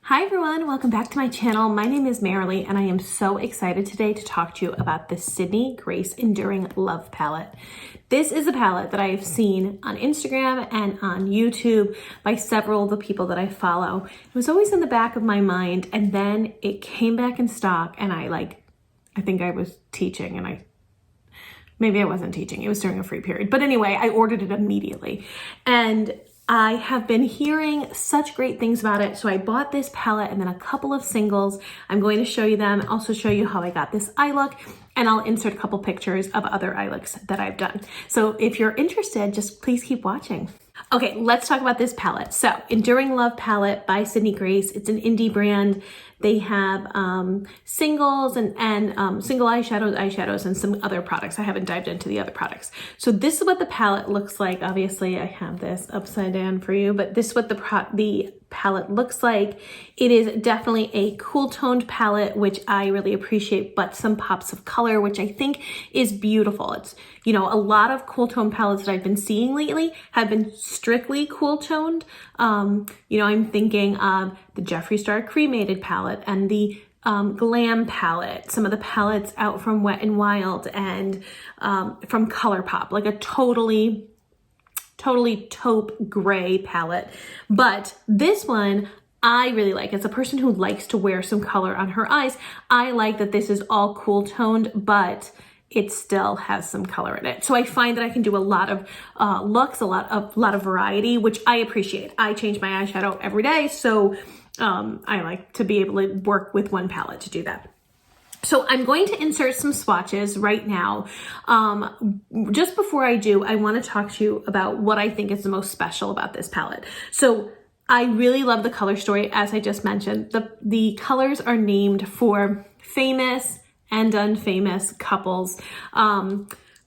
Hi everyone, welcome back to my channel. My name is Marilee and I am so excited today to talk to you about the Sydney Grace Enduring Love palette. This is a palette that I have seen on Instagram and on YouTube by several of the people that I follow. It was always in the back of my mind and then it came back in stock and I think I was teaching and maybe I wasn't teaching, it was during a free period. But anyway, I ordered it immediately and I have been hearing such great things about it. So I bought this palette and then a couple of singles. I'm going to show you them, also show you how I got this eye look, and I'll insert a couple pictures of other eye looks that I've done. So if you're interested, just please keep watching. Okay, let's talk about this palette. So Enduring Love palette by Sydney Grace. It's an indie brand. They have singles and single eyeshadows, and some other products. I haven't dived into the other products. So this is what the palette looks like. Obviously, I have this upside down for you, but this is what the palette looks like. It is definitely a cool toned palette, which I really appreciate, but some pops of color, which I think is beautiful. It's, you know, a lot of cool tone palettes that I've been seeing lately have been strictly cool toned. I'm thinking of the Jeffree Star Cremated palette and the Glam palette, some of the palettes out from Wet n Wild and from ColourPop, like a totally taupe gray palette. But this one I really like. As a person who likes to wear some color on her eyes, I like that this is all cool toned, but it still has some color in it. So I find that I can do a lot of looks, a lot of variety, which I appreciate. I change my eyeshadow every day, so I like to be able to work with one palette to do that. So I'm going to insert some swatches right now. Just before I do, I want to talk to you about what I think is the most special about this palette. So I really love the color story, as I just mentioned. The colors are named for famous and unfamous couples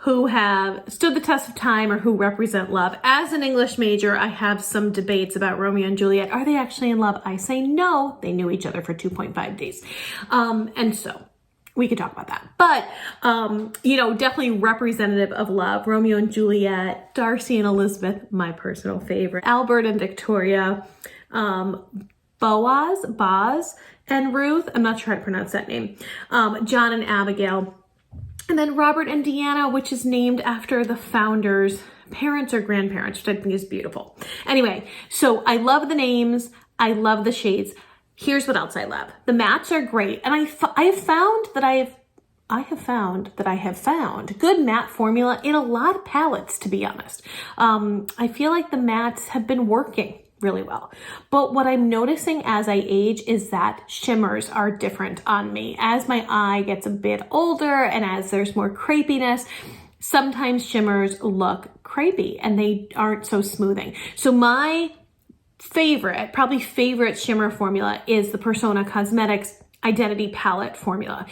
who have stood the test of time or who represent love. As an English major, I have some debates about Romeo and Juliet. Are they actually in love? I say no. They knew each other for 2.5 days. And so we could talk about that. But, definitely representative of love. Romeo and Juliet, Darcy and Elizabeth, my personal favorite. Albert and Victoria, Boaz and Ruth. I'm not sure how to pronounce that name. John and Abigail. And then Robert and Deanna, which is named after the founders' parents or grandparents, which I think is beautiful. Anyway, so I love the names. I love the shades. Here's what else I love. The mattes are great. And I have found that I have found good matte formula in a lot of palettes, to be honest. I feel like the mattes have been working really well. But what I'm noticing as I age is that shimmers are different on me. As my eye gets a bit older and as there's more crepiness, sometimes shimmers look crepey and they aren't so smoothing. So my probably favorite shimmer formula is the Persona Cosmetics Identity Palette formula.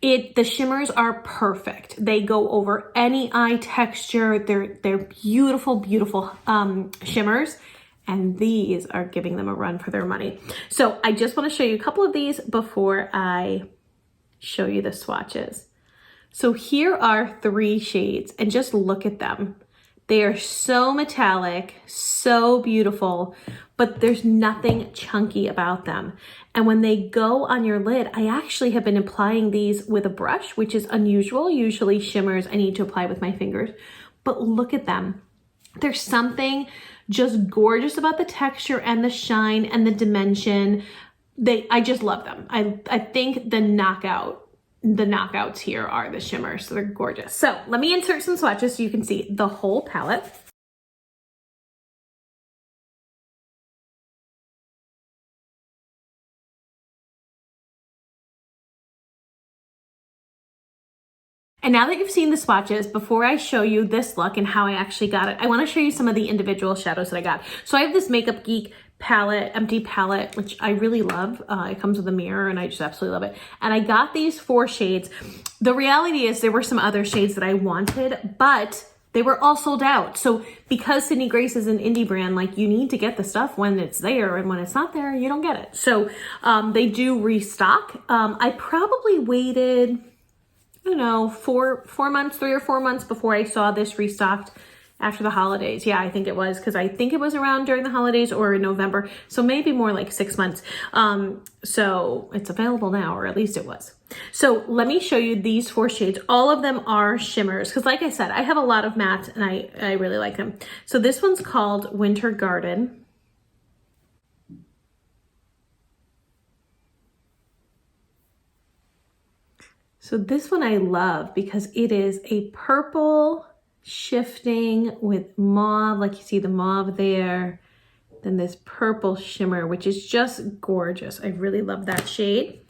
The shimmers are perfect. They go over any eye texture. They're beautiful, beautiful shimmers. And these are giving them a run for their money. So I just want to show you a couple of these before I show you the swatches. So here are 3 shades and just look at them. They are so metallic, so beautiful, but there's nothing chunky about them. And when they go on your lid, I actually have been applying these with a brush, which is unusual. Usually shimmers I need to apply with my fingers, but look at them. There's something just gorgeous about the texture and the shine and the dimension. I just love them. I think the knockouts here are the shimmers, so they're gorgeous. So let me insert some swatches so you can see the whole palette. And now that you've seen the swatches, before I show you this look and how I actually got it, I want to show you some of the individual shadows that I got. So I have this Makeup Geek palette, empty palette, which I really love. It comes with a mirror and I just absolutely love it. And I got these 4 shades. The reality is there were some other shades that I wanted, but they were all sold out. So because Sydney Grace is an indie brand, like you need to get the stuff when it's there, and when it's not there, you don't get it. So they do restock. I probably waited, 3 or 4 months before I saw this restocked after the holidays. Yeah, I think it was, because I think it was around during the holidays or in November. So maybe more like 6 months. So it's available now, or at least it was. So let me show you these 4 shades. All of them are shimmers, because like I said, I have a lot of mattes and I really like them. So this one's called Winter Garden. So this one I love because it is a purple shifting with mauve, like you see the mauve there, then this purple shimmer, which is just gorgeous. I really love that shade.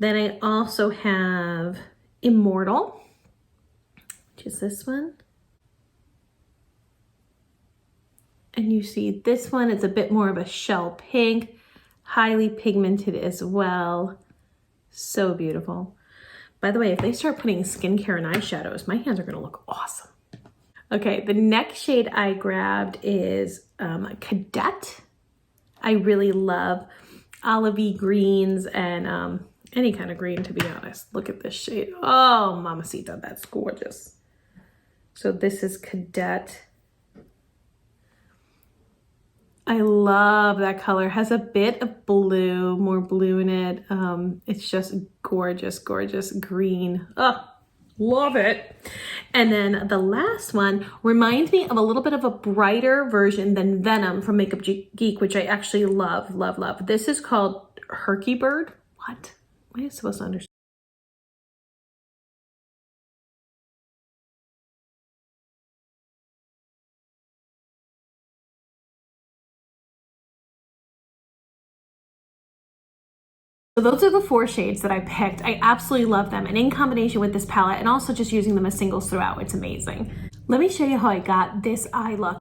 Then I also have Immortal, which is this one. And you see this one, it's a bit more of a shell pink, highly pigmented as well. So beautiful. By the way, if they start putting skincare and eyeshadows, my hands are gonna look awesome. Okay, the next shade I grabbed is Cadet. I really love olivey greens and any kind of green, to be honest. Look at this shade. Oh, mamacita, that's gorgeous. So this is Cadet. I love that color. Has a bit of blue, more blue in it. It's just gorgeous, gorgeous green. Oh, love it. And then the last one reminds me of a little bit of a brighter version than Venom from Makeup Geek, which I actually love, love, love. This is called Herky Bird. What? What are you supposed to understand? So those are the 4 shades that I picked. I absolutely love them, and in combination with this palette and also just using them as singles throughout, it's amazing. Let me show you how I got this eye look.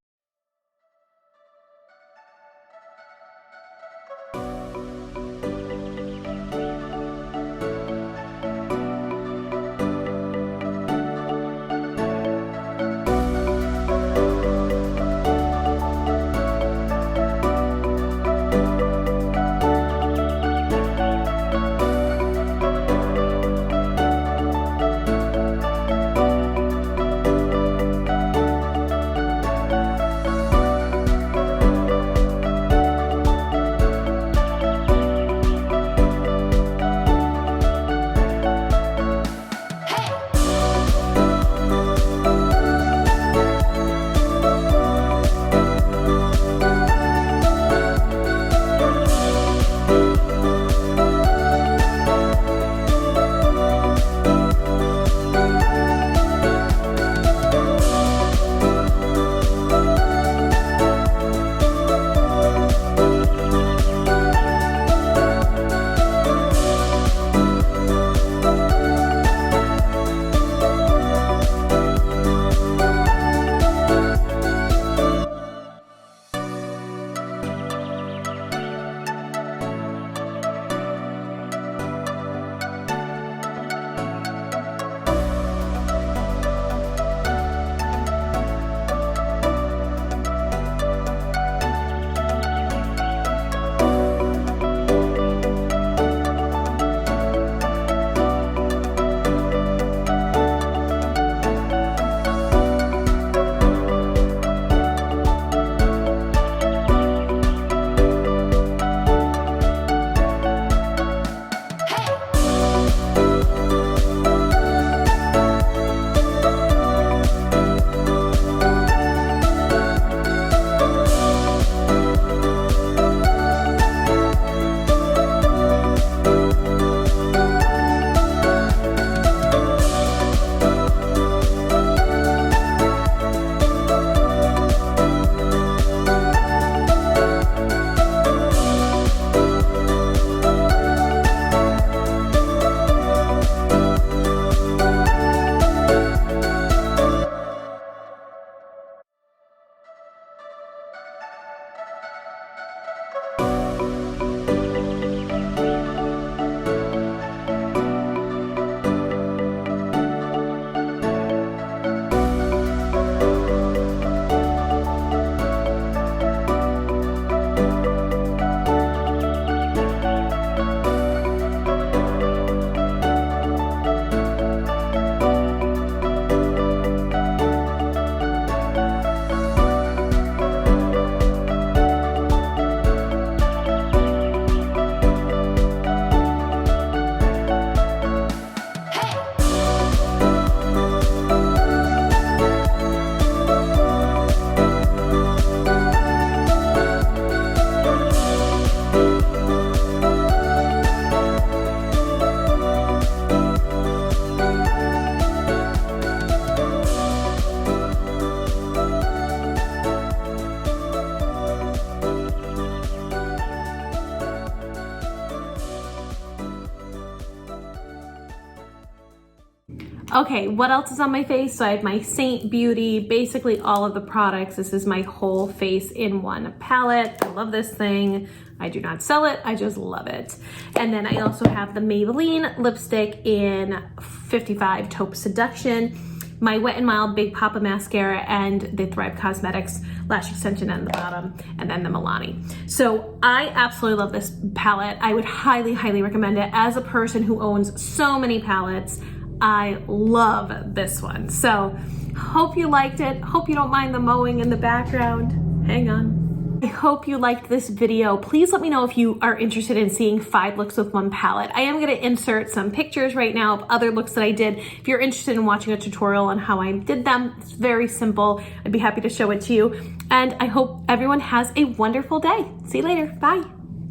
Okay, what else is on my face? So I have my Saint Beauty, basically all of the products. This is my whole face in one palette. I love this thing. I do not sell it, I just love it. And then I also have the Maybelline lipstick in 55 Taupe Seduction, my Wet n Wild Big Papa mascara, and the Thrive Cosmetics lash extension at the bottom, and then the Milani. So I absolutely love this palette. I would highly, highly recommend it. As a person who owns so many palettes, I love this one. So hope you liked it. Hope you don't mind the mowing in the background. Hang on. I hope you liked this video. Please let me know if you are interested in seeing 5 looks with one palette. I am going to insert some pictures right now of other looks that I did. If you're interested in watching a tutorial on how I did them, it's very simple. I'd be happy to show it to you. And I hope everyone has a wonderful day. See you later. Bye.